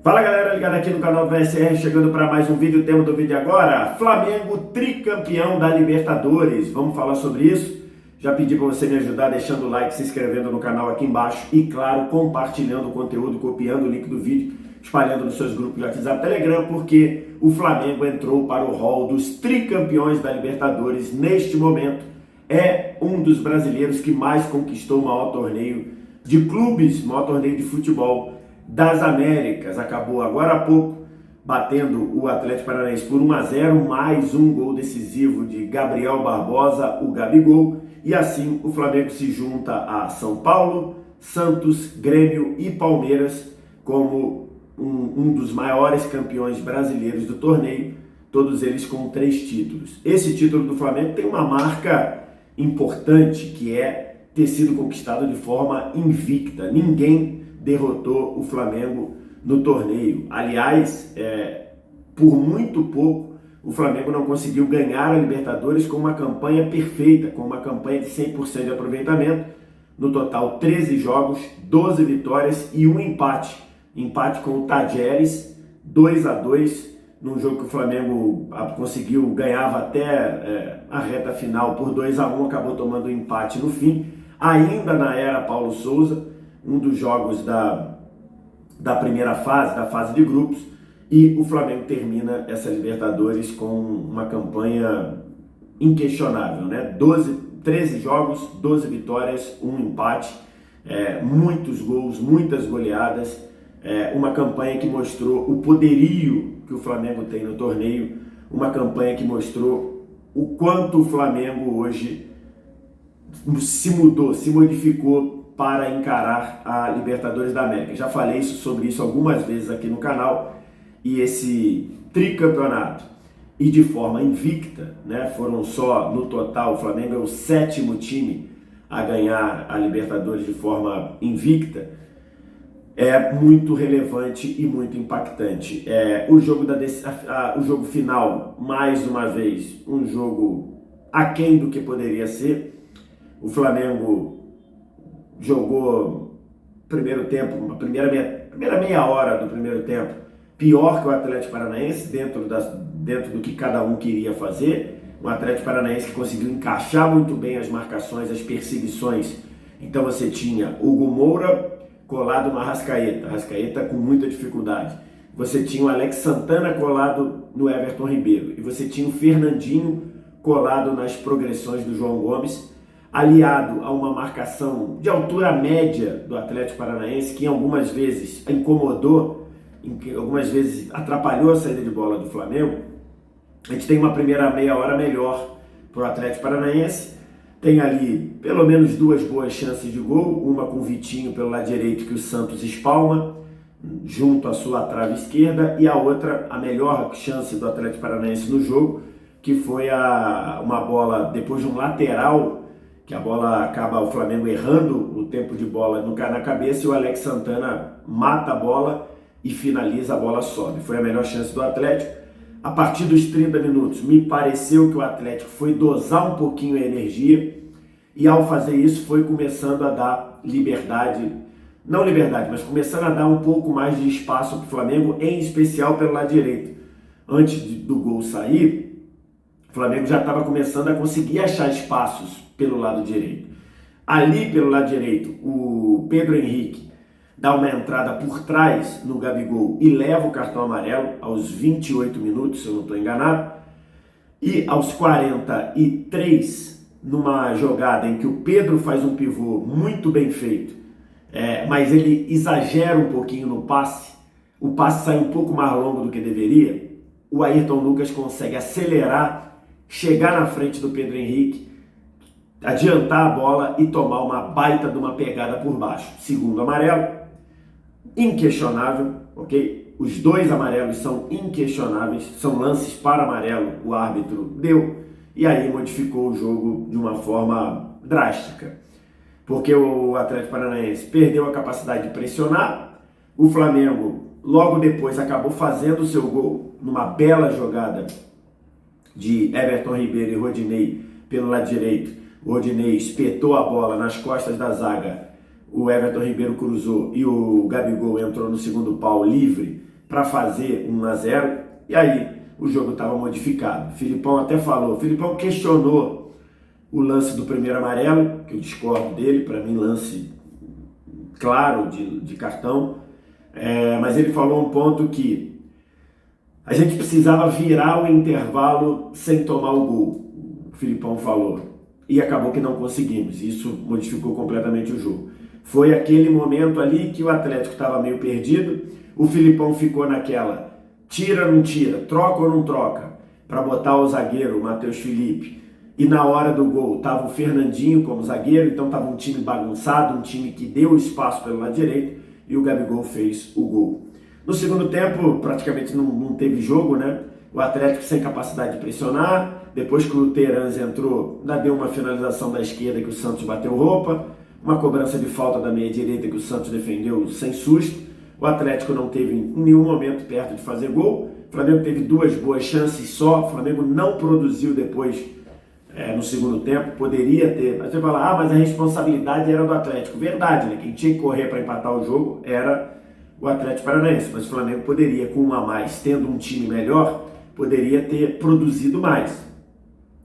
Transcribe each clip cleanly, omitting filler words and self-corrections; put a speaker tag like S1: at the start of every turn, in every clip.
S1: Fala galera, ligado aqui no canal do VSR, chegando para mais um vídeo. O tema do vídeo agora: Flamengo tricampeão da Libertadores. Vamos falar sobre isso? Já pedi para você me ajudar deixando o like, se inscrevendo no canal aqui embaixo e, claro, compartilhando o conteúdo, copiando o link do vídeo, espalhando nos seus grupos de WhatsApp, Telegram, porque o Flamengo entrou para o hall dos tricampeões da Libertadores. Neste momento, é um dos brasileiros que mais conquistou o maior torneio de clubes, maior torneio de futebol das Américas. Acabou agora há pouco batendo o Atlético Paranaense por 1-0, mais um gol decisivo de Gabriel Barbosa, o Gabigol, e assim o Flamengo se junta a São Paulo, Santos, Grêmio e Palmeiras como um dos maiores campeões brasileiros do torneio, todos eles com 3 títulos. Esse título do Flamengo tem uma marca importante, que é ter sido conquistado de forma invicta. Ninguém derrotou o Flamengo no torneio. Aliás, por muito pouco, o Flamengo não conseguiu ganhar a Libertadores com uma campanha perfeita, com uma campanha de 100% de aproveitamento. No total, 13 jogos, 12 vitórias e um empate. Empate com o Tajeres, 2-2, num jogo que o Flamengo conseguiu, ganhava até a reta final por 2-1, acabou tomando um empate no fim. Ainda na era Paulo Souza, um dos jogos da primeira fase, da fase de grupos, e o Flamengo termina essa Libertadores com uma campanha inquestionável, né? 13 jogos, 12 vitórias, um empate, muitos gols, muitas goleadas, uma campanha que mostrou o poderio que o Flamengo tem no torneio, uma campanha que mostrou o quanto o Flamengo hoje se mudou, se modificou para encarar a Libertadores da América. Já falei sobre isso algumas vezes aqui no canal, e esse tricampeonato, e de forma invicta, né? Foram só, no total, o Flamengo é o 7º time a ganhar a Libertadores de forma invicta, é muito relevante e muito impactante. O jogo final, mais uma vez, um jogo aquém do que poderia ser. O Flamengo jogou primeiro tempo, a primeira meia hora do primeiro tempo, pior que o Atlético Paranaense, dentro do que cada um queria fazer. O Atlético Paranaense que conseguiu encaixar muito bem as marcações, as perseguições. Então você tinha Hugo Moura colado no Arrascaeta com muita dificuldade. Você tinha o Alex Santana colado no Everton Ribeiro. E você tinha o Fernandinho colado nas progressões do João Gomes, aliado a uma marcação de altura média do Atlético Paranaense, que algumas vezes incomodou, algumas vezes atrapalhou a saída de bola do Flamengo. A gente tem uma primeira meia hora melhor para o Atlético Paranaense, tem ali pelo menos 2 boas chances de gol, uma com o Vitinho pelo lado direito que o Santos espalma junto à sua trave esquerda, e a outra, a melhor chance do Atlético Paranaense no jogo, que foi uma bola depois de um lateral, que a bola acaba o Flamengo errando o tempo de bola na cabeça, e o Alex Santana mata a bola e finaliza, a bola sobe. Foi a melhor chance do Atlético. A partir dos 30 minutos, me pareceu que o Atlético foi dosar um pouquinho a energia, e ao fazer isso foi começando a dar mas começando a dar um pouco mais de espaço para o Flamengo, em especial pelo lado direito. Antes do gol sair, o Flamengo já estava começando a conseguir achar espaços pelo lado direito. Ali pelo lado direito, o Pedro Henrique dá uma entrada por trás no Gabigol e leva o cartão amarelo aos 28 minutos, se eu não estou enganado. E aos 43, numa jogada em que o Pedro faz um pivô muito bem feito, mas ele exagera um pouquinho no passe, o passe sai um pouco mais longo do que deveria, o Ayrton Lucas consegue acelerar, chegar na frente do Pedro Henrique, adiantar a bola e tomar uma baita de uma pegada por baixo. Segundo amarelo, inquestionável, ok? Os 2 amarelos são inquestionáveis, são lances para amarelo, o árbitro deu, e aí modificou o jogo de uma forma drástica, porque o Atlético Paranaense perdeu a capacidade de pressionar. O Flamengo logo depois acabou fazendo o seu gol numa bela jogada de Everton Ribeiro e Rodinei pelo lado direito. O Rodinei espetou a bola nas costas da zaga, o Everton Ribeiro cruzou e o Gabigol entrou no segundo pau livre para fazer 1-0, e aí o jogo estava modificado. O Filipão até falou, o Filipão questionou o lance do primeiro amarelo, que eu discordo dele, para mim lance claro de cartão, mas ele falou um ponto que a gente precisava virar o intervalo sem tomar o gol, o Filipão falou, e acabou que não conseguimos, isso modificou completamente o jogo. Foi aquele momento ali que o Atlético estava meio perdido, o Filipão ficou naquela, tira ou não tira, troca ou não troca, para botar o zagueiro, o Matheus Felipe, e na hora do gol estava o Fernandinho como zagueiro, então estava um time bagunçado, um time que deu espaço pelo lado direito, e o Gabigol fez o gol. No segundo tempo, praticamente não teve jogo, né? O Atlético sem capacidade de pressionar, depois que o Terans entrou, ainda deu uma finalização da esquerda que o Santos bateu roupa, uma cobrança de falta da meia direita que o Santos defendeu sem susto. O Atlético não teve em nenhum momento perto de fazer gol, o Flamengo teve 2 boas chances só, o Flamengo não produziu depois no segundo tempo, poderia ter, mas você fala, mas a responsabilidade era do Atlético, verdade, né? Quem tinha que correr para empatar o jogo era o Atlético Paranaense, mas o Flamengo poderia, com 1 a mais, tendo um time melhor, poderia ter produzido mais.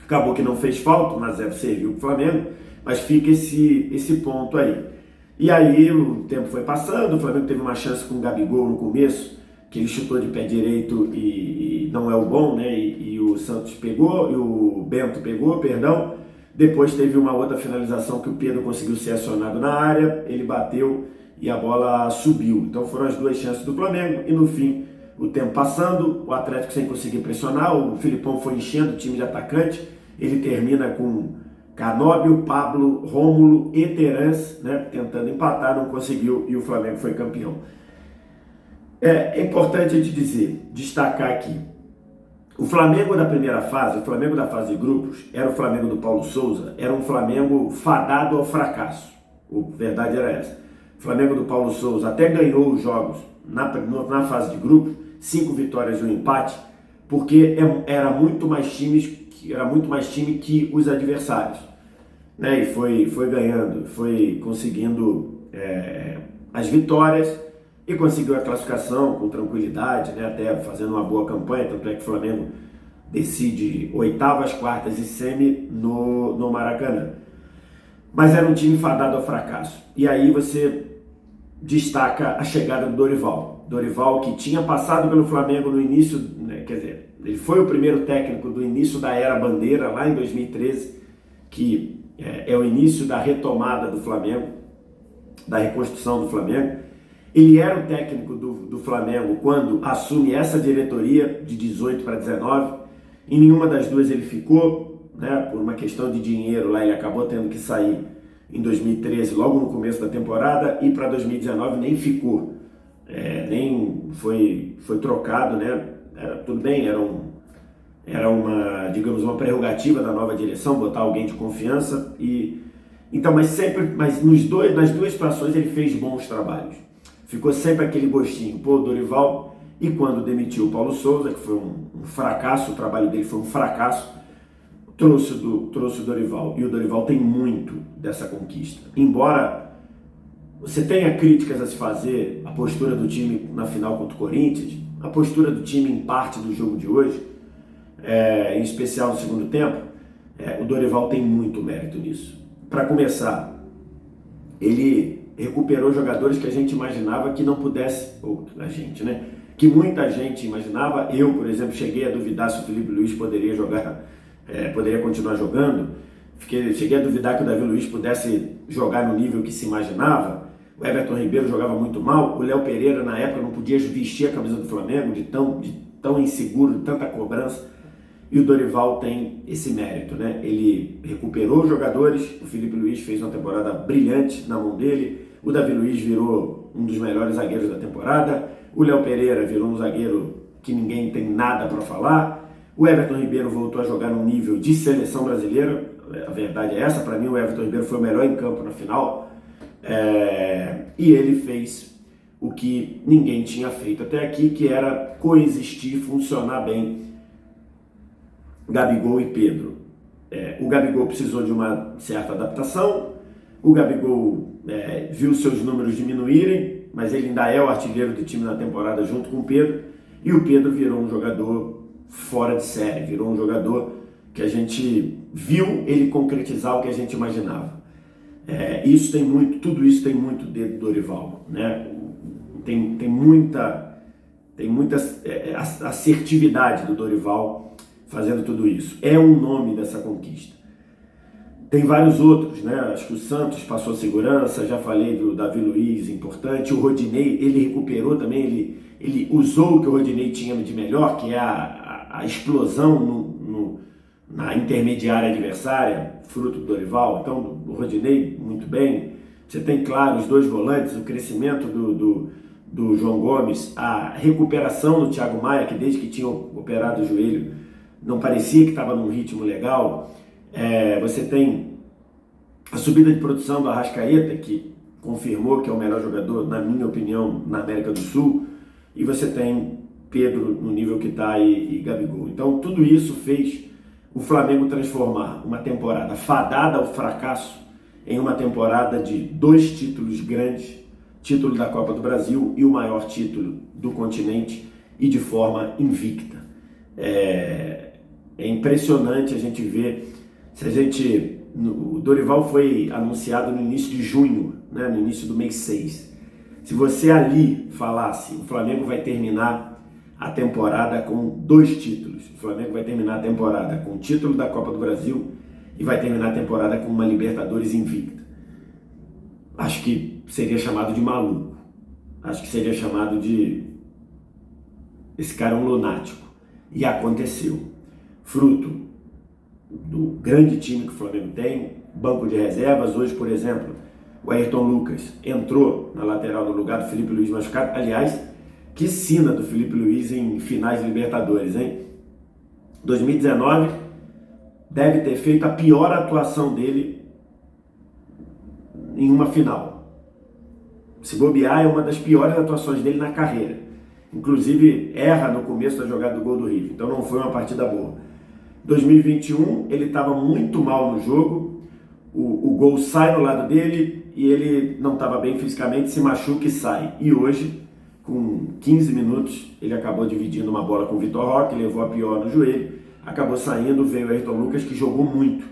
S1: Acabou que não fez falta, 1-0 serviu para o Flamengo, mas fica esse ponto aí. E aí o tempo foi passando, o Flamengo teve uma chance com o Gabigol no começo, que ele chutou de pé direito e não é o bom, né? E o Santos pegou, e o Bento pegou, perdão. Depois teve uma outra finalização que o Pedro conseguiu ser acionado na área, ele bateu e a bola subiu. Então foram as 2 chances do Flamengo e no fim, o tempo passando, o Atlético sem conseguir pressionar, o Filipão foi enchendo o time de atacante, ele termina com Canóbio, Pablo, Rômulo e Terans, né, tentando empatar, não conseguiu e o Flamengo foi campeão. É importante a gente dizer, destacar aqui, o Flamengo da primeira fase, o Flamengo da fase de grupos, era o Flamengo do Paulo Souza, era um Flamengo fadado ao fracasso, a verdade era essa. O Flamengo do Paulo Souza até ganhou os jogos na fase de grupos, 5 vitórias e 1 empate, porque era muito mais time que os adversários, né? E foi ganhando, foi conseguindo as vitórias e conseguiu a classificação com tranquilidade, né? Até fazendo uma boa campanha, tanto é que o Flamengo decide oitavas, quartas e semi no Maracanã. Mas era um time fadado ao fracasso. E aí você destaca a chegada do Dorival. Dorival que tinha passado pelo Flamengo no início, né, quer dizer, ele foi o primeiro técnico do início da era Bandeira, lá em 2013, que é o início da retomada do Flamengo, da reconstrução do Flamengo. Ele era o técnico do Flamengo quando assume essa diretoria de 18 para 19. Em nenhuma das duas ele ficou, né, por uma questão de dinheiro lá, ele acabou tendo que sair em 2013, logo no começo da temporada, e para 2019 nem ficou, nem foi trocado, né? Tudo bem, era uma, digamos, uma prerrogativa da nova direção, botar alguém de confiança, então, mas nas duas situações ele fez bons trabalhos. Ficou sempre aquele gostinho, pô, Dorival, e quando demitiu o Paulo Souza, que foi um fracasso, o trabalho dele foi um fracasso, trouxe o Dorival, e o Dorival tem muito dessa conquista. Embora você tenha críticas a se fazer, a postura do time na final contra o Corinthians, a postura do time em parte do jogo de hoje, em especial no segundo tempo, o Dorival tem muito mérito nisso. Para começar, ele recuperou jogadores que a gente imaginava que não pudesse, ou a gente, né? Que muita gente imaginava. Eu, por exemplo, cheguei a duvidar se o Felipe Luiz poderia jogar, poderia continuar jogando. Cheguei a duvidar que o Davi Luiz pudesse jogar no nível que se imaginava. O Everton Ribeiro jogava muito mal. O Léo Pereira, na época, não podia vestir a camisa do Flamengo de tão inseguro, de tanta cobrança. E o Dorival tem esse mérito, né? Ele recuperou os jogadores. O Felipe Luiz fez uma temporada brilhante na mão dele. O Davi Luiz virou um dos melhores zagueiros da temporada. O Léo Pereira virou um zagueiro que ninguém tem nada para falar. O Everton Ribeiro voltou a jogar num nível de seleção brasileira. A verdade é essa. Para mim, o Everton Ribeiro foi o melhor em campo na final. E ele fez o que ninguém tinha feito até aqui, que era coexistir, funcionar bem Gabigol e Pedro. O Gabigol precisou de uma certa adaptação. O Gabigol viu seus números diminuírem, mas ele ainda é o artilheiro do time na temporada junto com o Pedro, e o Pedro virou um jogador fora de série, virou um jogador que a gente viu ele concretizar o que a gente imaginava. Tudo isso tem muito dedo do Dorival, né? Tem muita assertividade do Dorival fazendo tudo isso. É um nome dessa conquista. Tem vários outros, né? Acho que o Santos passou segurança, já falei do Davi Luiz, importante. O Rodinei, ele recuperou também, ele usou o que o Rodinei tinha de melhor, que é a explosão na intermediária adversária, fruto do Dorival. Então, o Rodinei, muito bem. Você tem, claro, os dois volantes, o crescimento do João Gomes, a recuperação do Thiago Maia, que desde que tinha operado o joelho, não parecia que estava num ritmo legal. Você tem a subida de produção do Arrascaeta, que confirmou que é o melhor jogador, na minha opinião, na América do Sul, e você tem Pedro no nível que está e Gabigol. Então tudo isso fez o Flamengo transformar uma temporada fadada ao fracasso em uma temporada de 2 títulos grandes, título da Copa do Brasil e o maior título do continente, e de forma invicta. É impressionante a gente ver. O Dorival foi anunciado no início de junho, né, no início do mês 6. Se você ali falasse, o Flamengo vai terminar a temporada com 2 títulos. O Flamengo vai terminar a temporada com o título da Copa do Brasil e vai terminar a temporada com uma Libertadores invicta. Acho que seria chamado de maluco. Acho que seria chamado de... esse cara é um lunático. E aconteceu. Fruto do grande time que o Flamengo tem, banco de reservas. Hoje, por exemplo, o Ayrton Lucas entrou na lateral no lugar do Felipe Luiz machucado. Aliás, que sina do Felipe Luiz em finais de Libertadores, hein? 2019 deve ter feito a pior atuação dele em uma final. Se bobear, é uma das piores atuações dele na carreira. Inclusive, erra no começo da jogada do gol do River. Então não foi uma partida boa. 2021, ele estava muito mal no jogo, o gol sai no lado dele e ele não estava bem fisicamente, se machuca e sai. E hoje, com 15 minutos, ele acabou dividindo uma bola com o Vitor Roque, levou a pior no joelho, acabou saindo, veio o Ayrton Lucas, que jogou muito.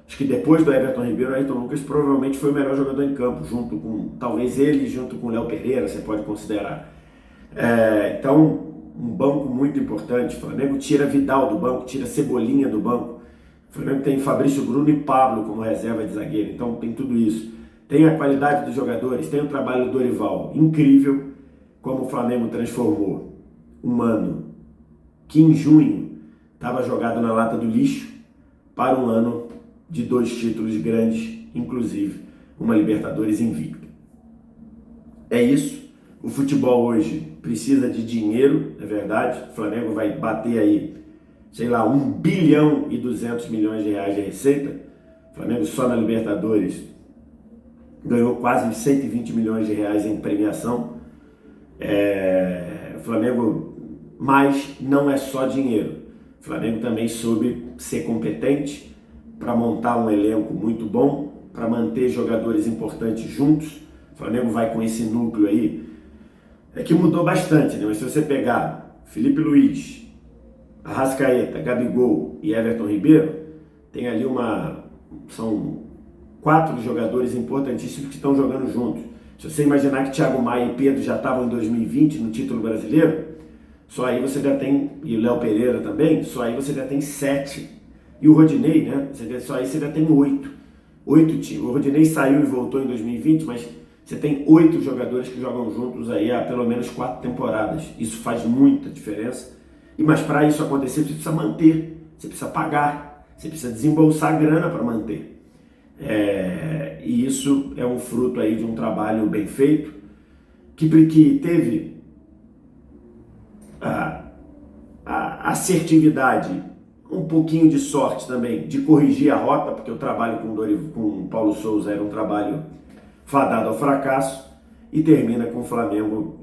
S1: Acho que depois do Everton Ribeiro, o Ayrton Lucas provavelmente foi o melhor jogador em campo, junto com, talvez ele, junto com o Léo Pereira, você pode considerar. Então, um banco muito importante. O Flamengo tira Vidal do banco, tira Cebolinha do banco. O Flamengo tem Fabrício Bruno e Pablo como reserva de zagueiro. Então tem tudo isso. Tem a qualidade dos jogadores, tem o trabalho do Dorival. Incrível como o Flamengo transformou um ano que em junho estava jogado na lata do lixo para um ano de 2 títulos grandes, inclusive uma Libertadores invicta. É isso. O futebol hoje precisa de dinheiro, é verdade. O Flamengo vai bater aí, sei lá, 1 bilhão e 200 milhões de reais de receita. O Flamengo só na Libertadores ganhou quase 120 milhões de reais em premiação. O Flamengo, mas não é só dinheiro. O Flamengo também soube ser competente para montar um elenco muito bom, para manter jogadores importantes juntos. O Flamengo vai com esse núcleo aí, que mudou bastante, né? Mas se você pegar Felipe Luiz, Arrascaeta, Gabigol e Everton Ribeiro, tem ali são 4 jogadores importantíssimos que estão jogando juntos. Se você imaginar que Thiago Maia e Pedro já estavam em 2020 no título brasileiro, só aí você já tem, e o Léo Pereira também, só aí você já tem 7. E o Rodinei, né? Só aí você já tem 8. 8 times. O Rodinei saiu e voltou em 2020, mas você tem 8 jogadores que jogam juntos aí há pelo menos 4 temporadas. Isso faz muita diferença. Mas para isso acontecer, você precisa manter, você precisa pagar, você precisa desembolsar grana para manter. E isso é um fruto aí de um trabalho bem feito, que teve a assertividade, um pouquinho de sorte também, de corrigir a rota, porque o trabalho com o Paulo Souza era um trabalho fadado ao fracasso, e termina com o Flamengo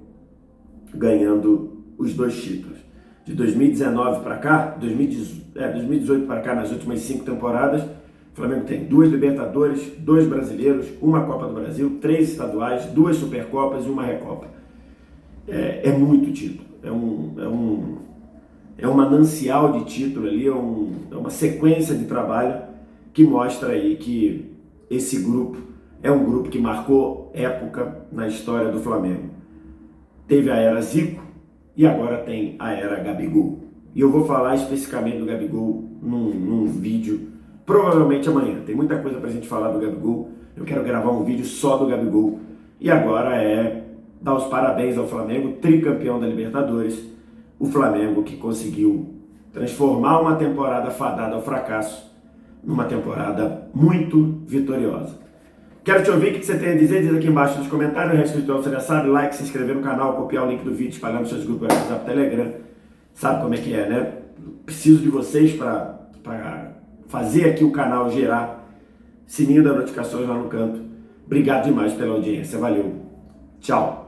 S1: ganhando os 2 títulos. De 2019 para cá, 2018 para cá, nas últimas 5 temporadas, o O Flamengo tem 2 Libertadores, 2 Brasileiros, 1 Copa do Brasil, 3 estaduais, 2 Supercopas e 1 Recopa. É muito título. É um manancial de título ali, é uma sequência de trabalho que mostra aí que esse grupo é um grupo que marcou época na história do Flamengo. Teve a era Zico e agora tem a era Gabigol. E eu vou falar especificamente do Gabigol num vídeo, provavelmente amanhã. Tem muita coisa pra gente falar do Gabigol. Eu quero gravar um vídeo só do Gabigol. E agora é dar os parabéns ao Flamengo, tricampeão da Libertadores. O Flamengo que conseguiu transformar uma temporada fadada ao fracasso numa temporada muito vitoriosa. Quero te ouvir o que você tem a dizer, diz aqui embaixo nos comentários. O resto do você já sabe, like, se inscrever no canal, copiar o link do vídeo, espalhar nos seus grupos, WhatsApp, Telegram. Sabe como é que é, né? Preciso de vocês para fazer aqui o canal girar. Sininho das notificações lá no canto. Obrigado demais pela audiência. Valeu. Tchau.